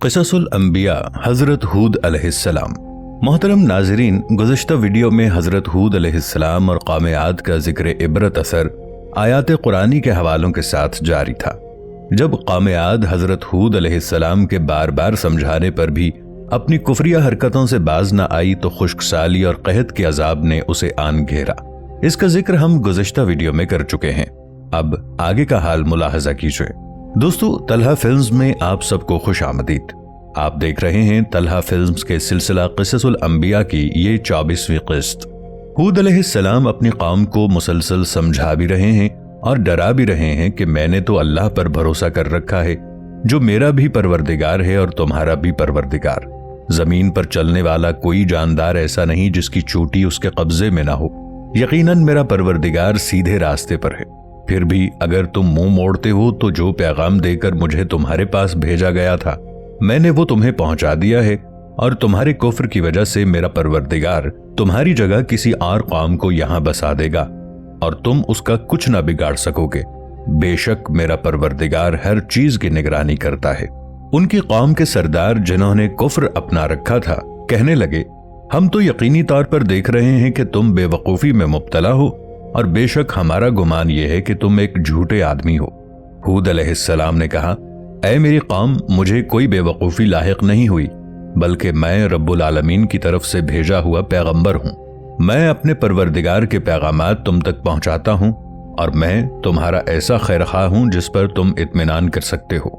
क़िससुल अंबिया हज़रत हूद अलैहिस्सलाम। मोहतरम नाज़रीन, गुज़श्ता वीडियो में हज़रत हूद अलैहिस्सलाम और कौम आद का ज़िक्र इबरत असर आयात कुरानी के हवालों के साथ जारी था। जब कौम आद हज़रत हूद अलैहिस्सलाम के बार बार समझाने पर भी अपनी कुफरिया हरकतों से बाज न आई तो खुश्क साली और कहत के अजाब ने उसे आन घेरा। इसका जिक्र हम गुज़श्ता वीडियो में कर चुके हैं। अब आगे का हाल मुलाहजा कीजिए। दोस्तों, तलहा फिल्म्स में आप सबको खुश आमदीद। आप देख रहे हैं तलहा फिल्म्स के सिलसिला क़िससुल अंबिया की ये 24वीं किस्त। हूद अलैहिस्सलाम अपनी कौम को मुसलसल समझा भी रहे हैं और डरा भी रहे हैं कि मैंने तो अल्लाह पर भरोसा कर रखा है, जो मेरा भी परवरदिगार है और तुम्हारा भी परवरदिगार। जमीन पर चलने वाला कोई जानदार ऐसा नहीं जिसकी चोटी उसके कब्जे में ना हो। यकीनन मेरा परवरदिगार सीधे रास्ते पर है। फिर भी अगर तुम मुंह मोड़ते हो तो जो पैगाम देकर मुझे तुम्हारे पास भेजा गया था मैंने वो तुम्हें पहुंचा दिया है, और तुम्हारे कुफ्र की वजह से मेरा परवरदिगार तुम्हारी जगह किसी और कौम को यहां बसा देगा और तुम उसका कुछ ना बिगाड़ सकोगे। बेशक मेरा परवरदिगार हर चीज की निगरानी करता है। उनकी कौम के सरदार जिन्होंने कुफ्र अपना रखा था कहने लगे, हम तो यकीनी तौर पर देख रहे हैं कि तुम बेवकूफी में मुब्तला हो और बेशक हमारा गुमान यह है कि तुम एक झूठे आदमी हो। हूद अलैहिस्सलाम ने कहा, ऐ मेरी कौम, मुझे कोई बेवकूफी लाहिक नहीं हुई, बल्कि मैं रब्बुल आलमीन की तरफ से भेजा हुआ पैगंबर हूं। मैं अपने परवरदिगार के पैगामात तुम तक पहुंचाता हूं और मैं तुम्हारा ऐसा खैरख्वाह हूं जिस पर तुम इत्मीनान कर सकते हो।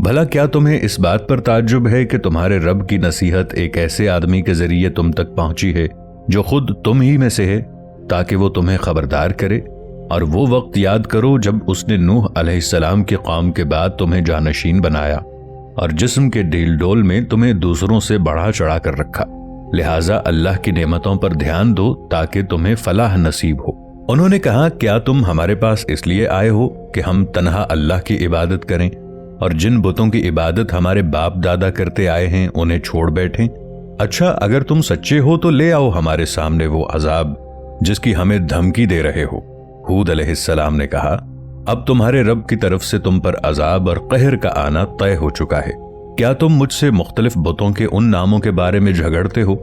भला क्या तुम्हें इस बात पर ताज्जुब है कि तुम्हारे रब की नसीहत एक ऐसे आदमी के जरिए तुम तक पहुंची है जो खुद तुम ही में से है, ताकि वो तुम्हें खबरदार करे। और वो वक्त याद करो जब उसने नूह अलैहिस्सलाम की कौम के बाद तुम्हें जानशीन बनाया और जिस्म के ढील डोल में तुम्हें दूसरों से बढ़ा चढ़ा कर रखा। लिहाजा अल्लाह की नेमतों पर ध्यान दो ताकि तुम्हें फलाह नसीब हो। उन्होंने कहा, क्या तुम हमारे पास इसलिए आए हो कि हम तन्हा अल्लाह की इबादत करें और जिन बुतों की इबादत हमारे बाप दादा करते आए हैं उन्हें छोड़ बैठें? अच्छा, अगर तुम सच्चे हो तो ले आओ हमारे सामने वो अजाब जिसकी हमें धमकी दे रहे हो। हूद अलैहिस्सलाम ने कहा, अब तुम्हारे रब की तरफ से तुम पर अजाब और कहर का आना तय हो चुका है। क्या तुम मुझसे मुख्तलिफ बुतों के उन नामों के बारे में झगड़ते हो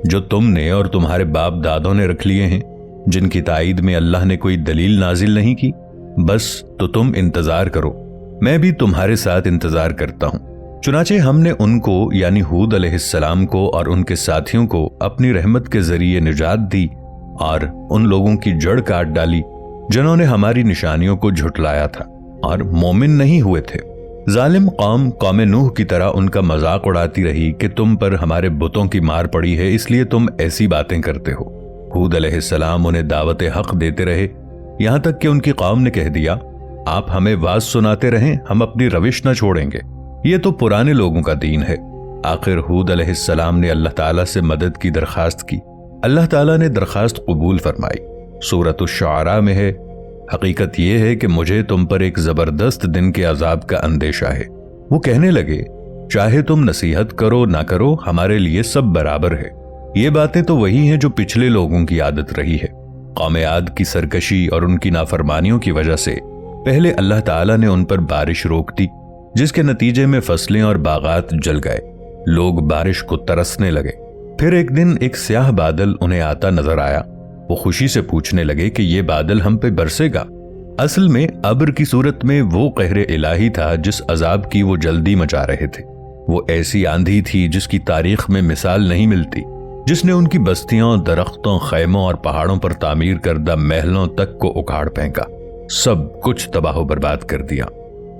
जो तुमने और तुम्हारे बाप दादों ने रख लिए हैं, जिनकी ताईद में अल्लाह ने कोई दलील नाजिल नहीं की? बस तो तुम इंतजार करो, मैं भी तुम्हारे साथ इंतजार करता हूं। चुनाचे हमने उनको यानी हूद अलैहिस्सलाम को और उनके साथियों को अपनी रहमत के जरिए निजात दी और उन लोगों की जड़ काट डाली जिन्होंने हमारी निशानियों को झुटलाया था और मोमिन नहीं हुए थे। जालिम कौम नूह की तरह उनका मजाक उड़ाती रही कि तुम पर हमारे बुतों की मार पड़ी है, इसलिए तुम ऐसी बातें करते हो। हूद अलैहिस्सलाम उन्हें दावत हक देते रहे, यहां तक कि उनकी कौम ने कह दिया, आप हमें वाज सुनाते रहें, हम अपनी रविश न छोड़ेंगे। ये तो पुराने लोगों का दीन है। आखिर हूद अलैहिस्सलाम ने अल्लाह ताला से मदद की दरखास्त की। अल्लाह ताला ने दरखास्त कबूल फरमाई। सूरत शुआरा में है, हकीकत यह है कि मुझे तुम पर एक जबरदस्त दिन के अजाब का अंदेशा है। वो कहने लगे, चाहे तुम नसीहत करो ना करो, हमारे लिए सब बराबर है। ये बातें तो वही हैं जो पिछले लोगों की आदत रही है। कौम आद की सरकशी और उनकी नाफरमानियों की वजह से पहले अल्लाह ताला ने उन पर बारिश रोक दी, जिसके नतीजे में फसलें और बागात जल गए। लोग बारिश को तरसने लगे। फिर एक दिन एक स्याह बादल उन्हें आता नजर आया। वो खुशी से पूछने लगे कि ये बादल हम पे बरसेगा। असल में अब्र की सूरत में वो कहरे इलाही था जिस अजाब की वो जल्दी मचा रहे थे। वो ऐसी आंधी थी जिसकी तारीख में मिसाल नहीं मिलती, जिसने उनकी बस्तियों, दरख्तों, खैमों और पहाड़ों पर तामीर करदा महलों तक को उखाड़ फेंका, सब कुछ तबाह बर्बाद कर दिया।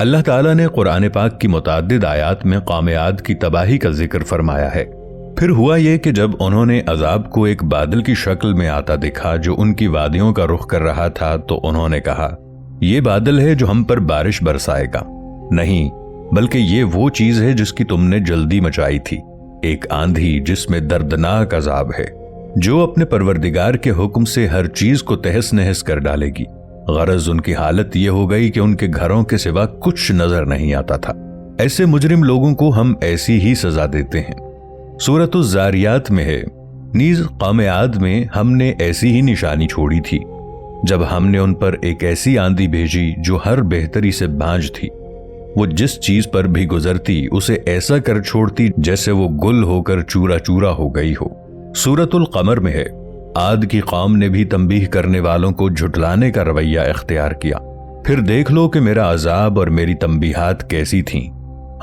अल्लाह ताला ने कुरान पाक की मुताद्दिद आयात में कौम आद की तबाही का जिक्र फरमाया है। फिर हुआ ये कि जब उन्होंने अजाब को एक बादल की शक्ल में आता देखा जो उनकी वादियों का रुख कर रहा था, तो उन्होंने कहा, यह बादल है जो हम पर बारिश बरसाएगा। नहीं, बल्कि ये वो चीज है जिसकी तुमने जल्दी मचाई थी, एक आंधी जिसमें दर्दनाक अजाब है, जो अपने परवरदिगार के हुक्म से हर चीज को तहस नहस कर डालेगी। गरज उनकी हालत यह हो गई कि उनके घरों के सिवा कुछ नजर नहीं आता था। ऐसे मुजरिम लोगों को हम ऐसी ही सजा देते हैं। सूरतुज़ ज़ारियात में है, नीज कौम आद में हमने ऐसी ही निशानी छोड़ी थी जब हमने उन पर एक ऐसी आंधी भेजी जो हर बेहतरी से बांझ थी। وہ جس چیز پر بھی گزرتی اسے ایسا کر چھوڑتی جیسے وہ گل ہو کر چورا چورا ہو گئی ہو۔ سورۃ القمر میں ہے، عاد کی قوم نے بھی تنبیہ کرنے والوں کو جھٹلانے کا رویہ اختیار کیا، پھر دیکھ لو کہ میرا عذاب اور میری تنبیہات کیسی تھیں۔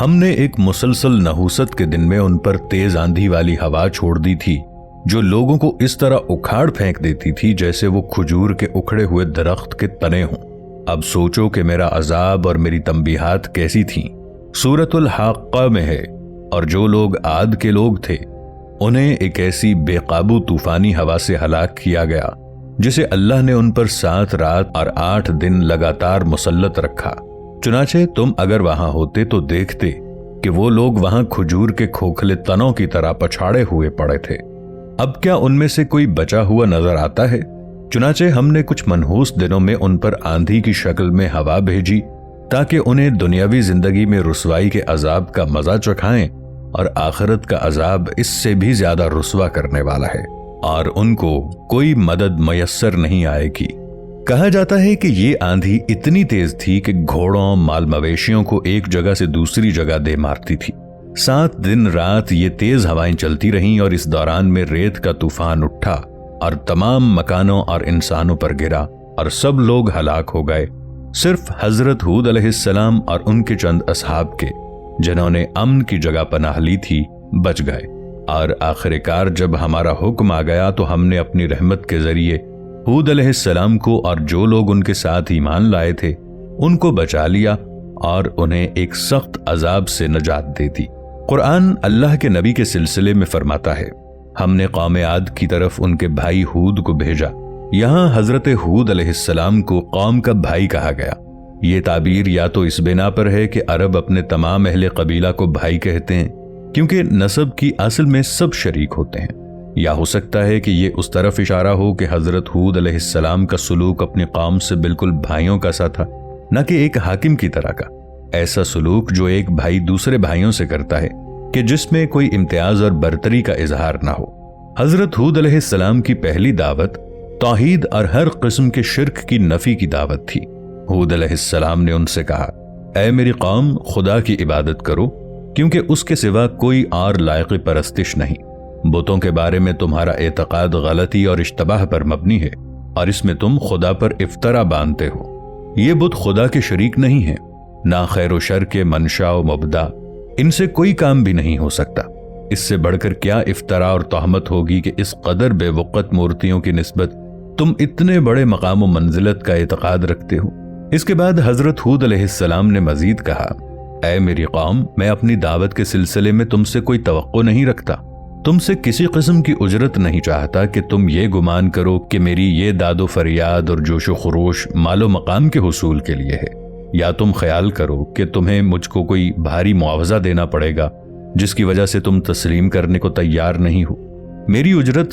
ہم نے ایک مسلسل نحوست کے دن میں ان پر تیز آندھی والی ہوا چھوڑ دی تھی جو لوگوں کو اس طرح اکھاڑ پھینک دیتی تھی جیسے وہ کھجور کے اکھڑے ہوئے درخت کے تنے ہوں۔ اب سوچو کہ میرا عذاب اور میری تنبیہات کیسی تھیں۔ سورۃ الحاقہ میں ہے، اور جو لوگ عاد کے لوگ تھے انہیں ایک ایسی بے قابو طوفانی ہوا سے ہلاک کیا گیا جسے اللہ نے ان پر 7 رات اور 8 دن لگاتار مسلط رکھا۔ چنانچہ تم اگر وہاں ہوتے تو دیکھتے کہ وہ لوگ وہاں کھجور کے کھوکھلے تنوں کی طرح پچھاڑے ہوئے پڑے تھے۔ اب کیا ان میں سے کوئی بچا ہوا نظر آتا ہے؟ چنانچہ ہم نے کچھ منحوس دنوں میں ان پر آندھی کی شکل میں ہوا بھیجی تاکہ انہیں دنیاوی زندگی میں رسوائی کے عذاب کا مزہ چکھائیں، اور آخرت کا عذاب اس سے بھی زیادہ رسوا کرنے والا ہے، اور ان کو کوئی مدد میسر نہیں آئے گی۔ کہا جاتا ہے کہ یہ آندھی اتنی تیز تھی کہ گھوڑوں مال مویشیوں کو ایک جگہ سے دوسری جگہ دے مارتی تھی۔ 7 دن رات یہ تیز ہوائیں چلتی رہیں، اور اس دوران میں ریت کا طوفان اٹھا اور تمام مکانوں اور انسانوں پر گرا، اور سب لوگ ہلاک ہو گئے۔ صرف حضرت ہود علیہ السلام اور ان کے چند اصحاب کے جنہوں نے امن کی جگہ پناہ لی تھی بچ گئے، اور آخر کار جب ہمارا حکم آ گیا تو ہم نے اپنی رحمت کے ذریعے ہود علیہ السلام کو اور جو لوگ ان کے ساتھ ایمان لائے تھے ان کو بچا لیا اور انہیں ایک سخت عذاب سے نجات دے دی۔ قرآن اللہ کے نبی کے سلسلے میں فرماتا ہے، ہم نے قوم عاد کی طرف ان کے بھائی ہود کو بھیجا۔ یہاں حضرت ہود علیہ السلام کو قوم کا بھائی کہا گیا۔ یہ تعبیر یا تو اس بنا پر ہے کہ عرب اپنے تمام اہل قبیلہ کو بھائی کہتے ہیں کیونکہ نسب کی اصل میں سب شریک ہوتے ہیں، یا ہو سکتا ہے کہ یہ اس طرف اشارہ ہو کہ حضرت ہود علیہ السلام کا سلوک اپنی قوم سے بالکل بھائیوں کا سا تھا، نہ کہ ایک حاکم کی طرح کا، ایسا سلوک جو ایک بھائی دوسرے بھائیوں سے کرتا ہے کہ جس میں کوئی امتیاز اور برتری کا اظہار نہ ہو۔ حضرت ہود علیہ السلام کی پہلی دعوت توحید اور ہر قسم کے شرک کی نفی کی دعوت تھی۔ ہود علیہ السلام نے ان سے کہا، اے میری قوم، خدا کی عبادت کرو کیونکہ اس کے سوا کوئی اور لائق پرستش نہیں۔ بتوں کے بارے میں تمہارا اعتقاد غلطی اور اشتباہ پر مبنی ہے، اور اس میں تم خدا پر افطرا باندھتے ہو۔ یہ بت خدا کے شریک نہیں ہیں، نہ خیر و شر کے منشا و مبدا، ان سے کوئی کام بھی نہیں ہو سکتا۔ اس سے بڑھ کر کیا افطرا اور تہمت ہوگی کہ اس قدر بے وقت مورتیوں کی نسبت تم اتنے بڑے مقام و منزلت کا اعتقاد رکھتے ہو۔ اس کے بعد حضرت ہود علیہ السلام نے مزید کہا، اے میری قوم، میں اپنی دعوت کے سلسلے میں تم سے کوئی توقع نہیں رکھتا، تم سے کسی قسم کی اجرت نہیں چاہتا کہ تم یہ گمان کرو کہ میری یہ داد و فریاد اور جوش و خروش مال و مقام کے حصول کے لیے ہے، یا تم خیال کرو کہ تمہیں مجھ کو کوئی بھاری معاوضہ دینا پڑے گا جس کی وجہ سے تم تسلیم کرنے کو تیار نہیں ہو۔ میری اجرت